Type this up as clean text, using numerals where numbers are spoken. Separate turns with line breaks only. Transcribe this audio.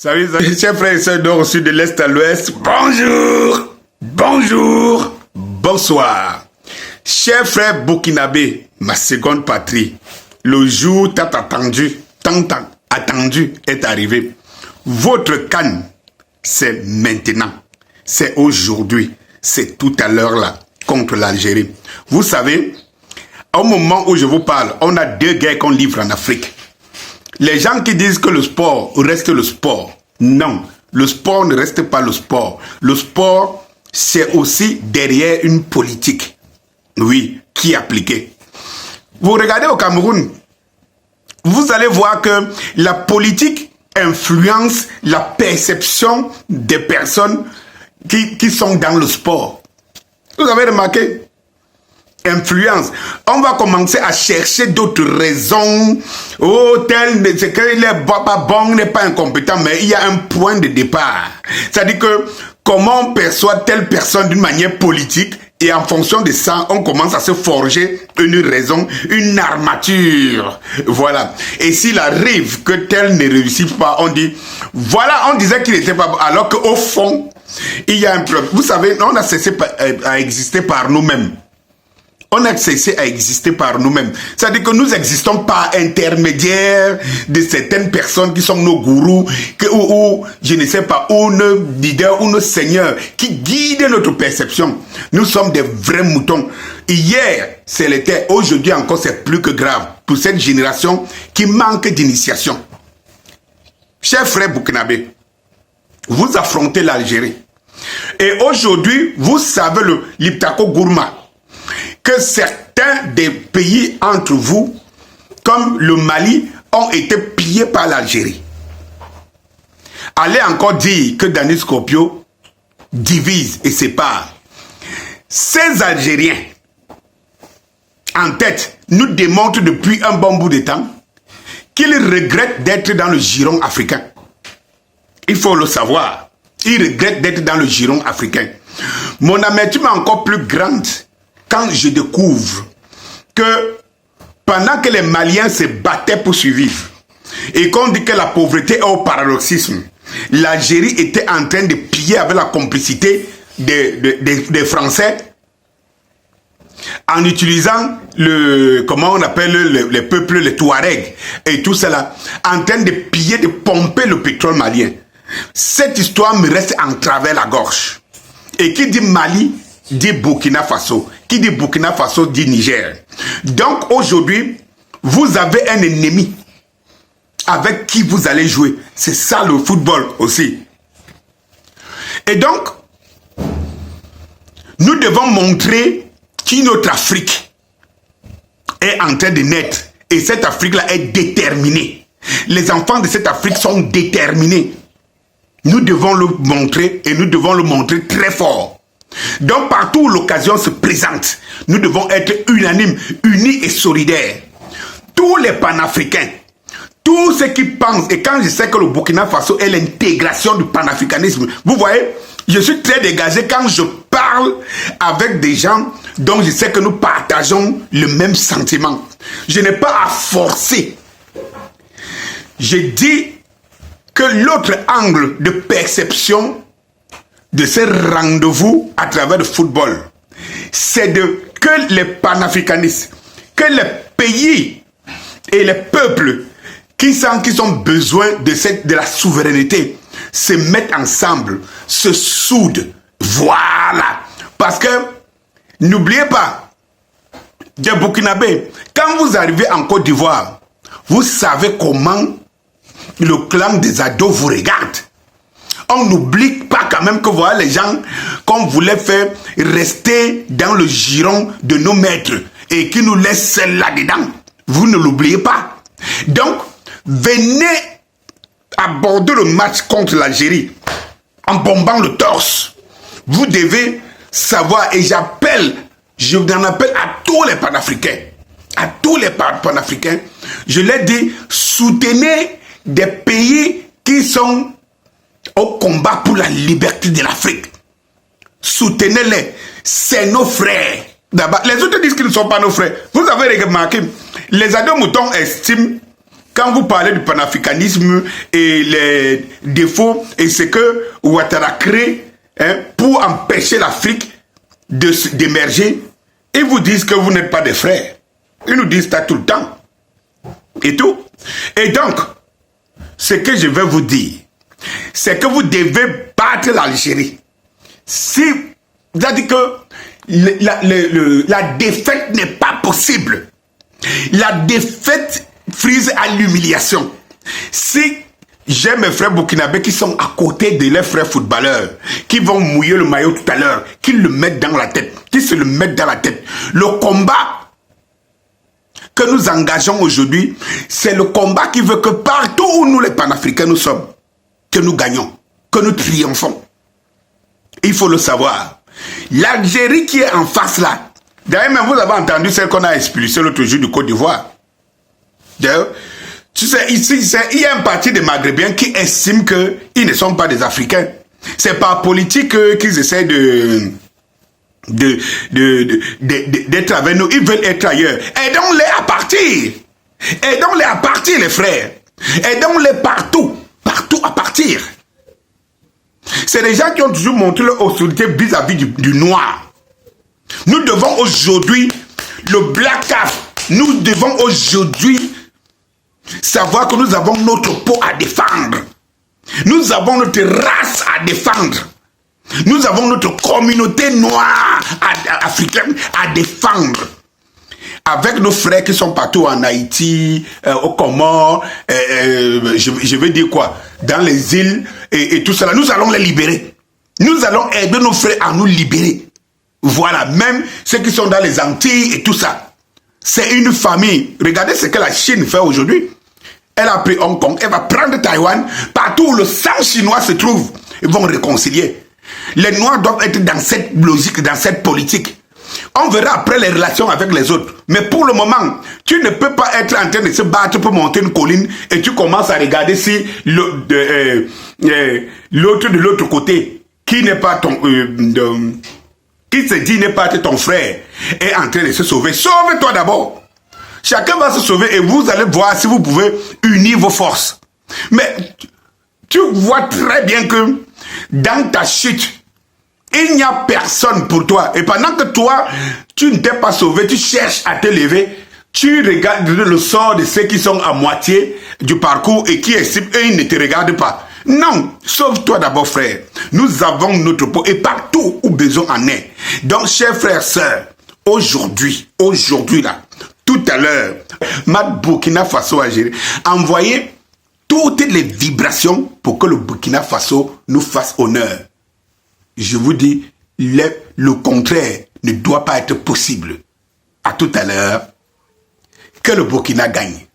Salut, chers frères et sœurs nord au sud de l'est à l'ouest. Bonjour, bonjour, bonsoir. Chers frères burkinabés, ma seconde patrie, le jour tant attendu est arrivé. Votre canne, c'est maintenant, c'est aujourd'hui, c'est tout à l'heure là, contre l'Algérie. Vous savez, au moment où je vous parle, on a 2 guerres qu'on livre en Afrique. Les gens qui disent que le sport reste le sport, non, le sport ne reste pas le sport. Le sport, c'est aussi derrière une politique, oui, qui est appliquée. Vous regardez au Cameroun, vous allez voir que la politique influence la perception des personnes qui sont dans le sport. Vous avez remarqué? Influence. On va commencer à chercher d'autres raisons. Oh, c'est qu'il n'est pas bon, n'est pas incompétent, mais il y a un point de départ. C'est-à-dire que comment on perçoit telle personne d'une manière politique, et en fonction de ça, on commence à se forger une raison, une armature. Voilà. Et s'il arrive que tel ne réussit pas, on dit, voilà, on disait qu'il n'était pas bon, alors qu'au fond, il y a un problème. Vous savez, on a cessé à exister par nous-mêmes. On a cessé à exister par nous-mêmes. C'est-à-dire que nous existons par intermédiaire de certaines personnes qui sont nos gourous, ou je ne sais pas, ou nos leaders, ou nos seigneurs, qui guident notre perception. Nous sommes des vrais moutons. Hier, c'est l'été. Aujourd'hui encore, c'est plus que grave pour cette génération qui manque d'initiation. Chers frères burkinabés, vous affrontez l'Algérie. Et aujourd'hui, vous savez le Liptako Gourma, que certains des pays entre vous, comme le Mali, ont été pillés par l'Algérie. Allez encore dire que Denis Scopio divise et sépare. Ces Algériens, en tête, nous démontrent depuis un bon bout de temps qu'ils regrettent d'être dans le giron africain. Il faut le savoir. Ils regrettent d'être dans le giron africain. Mon amertume est encore plus grande quand je découvre que pendant que les Maliens se battaient pour survivre et qu'on dit que la pauvreté est au paroxysme, l'Algérie était en train de piller avec la complicité des Français en utilisant comment on appelle les peuples, les Touaregs et tout cela, en train de piller, de pomper le pétrole malien. Cette histoire me reste en travers la gorge. Et qui dit Mali dit Burkina Faso. Qui dit Burkina Faso dit Niger. Donc aujourd'hui, vous avez un ennemi avec qui vous allez jouer. C'est ça le football aussi. Et donc, nous devons montrer que notre Afrique est en train de naître. Et cette Afrique-là est déterminée. Les enfants de cette Afrique sont déterminés. Nous devons le montrer et nous devons le montrer très fort. Donc partout où l'occasion se présente, nous devons être unanimes, unis et solidaires. Tous les panafricains, tous ceux qui pensent, et quand je sais que le Burkina Faso est l'intégration du panafricanisme, vous voyez, je suis très dégagé quand je parle avec des gens dont je sais que nous partageons le même sentiment. Je n'ai pas à forcer. Je dis que l'autre angle de perception de ce rendez-vous à travers le football, c'est que les panafricanistes, que les pays et les peuples qui ont besoin de la souveraineté se mettent ensemble, se soudent. Voilà. Parce que, n'oubliez pas, des Burkinabés, quand vous arrivez en Côte d'Ivoire, vous savez comment le clan des ados vous regarde. On n'oublie pas quand même que voilà les gens qu'on voulait faire rester dans le giron de nos maîtres et qui nous laissent là-dedans. Vous ne l'oubliez pas. Donc, venez aborder le match contre l'Algérie en bombant le torse. Vous devez savoir, et je n'en appelle à tous les panafricains. À tous les panafricains, je leur dis, soutenez des pays qui sont au combat pour la liberté de l'Afrique. Soutenez-les. C'est nos frères. Les autres disent qu'ils ne sont pas nos frères. Vous avez remarqué, les ados moutons estiment quand vous parlez du panafricanisme et les défauts et ce que Ouattara crée pour empêcher l'Afrique d'émerger, ils vous disent que vous n'êtes pas des frères. Ils nous disent ça tout le temps. Et tout. Et donc, ce que je vais vous dire, c'est que vous devez battre l'Algérie. Si, c'est-à-dire que la défaite n'est pas possible. La défaite frise à l'humiliation. Si j'ai mes frères burkinabés qui sont à côté de leurs frères footballeurs, qui vont mouiller le maillot tout à l'heure, qu'ils le mettent dans la tête, qu'ils se le mettent dans la tête. Le combat que nous engageons aujourd'hui, c'est le combat qui veut que partout où nous les panafricains nous sommes, que nous gagnons, que nous triomphons. Il faut le savoir. L'Algérie qui est en face là, d'ailleurs même vous avez entendu celle qu'on a expulsée l'autre jour du Côte d'Ivoire. D'ailleurs, tu sais, ici, il y a un parti des Maghrébins qui estime qu'ils ne sont pas des Africains. C'est par politique qu'ils essaient d'être avec nous. Ils veulent être ailleurs. Aidons-les à partir. Aidons-les à partir, les frères. Aidons-les partout. Partout à partir. C'est des gens qui ont toujours montré leur hostilité vis-à-vis du noir. Nous devons aujourd'hui, le Black Cap, nous devons aujourd'hui savoir que nous avons notre peau à défendre. Nous avons notre race à défendre. Nous avons notre communauté noire africaine à défendre. Avec nos frères qui sont partout en Haïti, aux Comores, je veux dire quoi, dans les îles et tout cela, nous allons les libérer. Nous allons aider nos frères à nous libérer. Voilà, même ceux qui sont dans les Antilles et tout ça. C'est une famille. Regardez ce que la Chine fait aujourd'hui. Elle a pris Hong Kong, elle va prendre Taïwan. Partout où le sang chinois se trouve, ils vont réconcilier. Les Noirs doivent être dans cette logique, dans cette politique. On verra après les relations avec les autres. Mais pour le moment, tu ne peux pas être en train de se battre pour monter une colline et tu commences à regarder si l'autre de l'autre côté, qui n'est pas ton... qui se dit n'est pas ton frère, est en train de se sauver. Sauve-toi d'abord. Chacun va se sauver et vous allez voir si vous pouvez unir vos forces. Mais tu vois très bien que dans ta chute, il n'y a personne pour toi. Et pendant que toi, tu ne t'es pas sauvé, tu cherches à te lever, tu regardes le sort de ceux qui sont à moitié du parcours et qui estiment et ils ne te regardent pas. Non, sauve-toi d'abord, frère. Nous avons notre peau et partout où besoin en est. Donc, chers frères, sœurs, aujourd'hui là, tout à l'heure, Burkina Faso Algérie, envoyez toutes les vibrations pour que le Burkina Faso nous fasse honneur. Je vous dis, le contraire ne doit pas être possible. À tout à l'heure, que le Burkina gagne.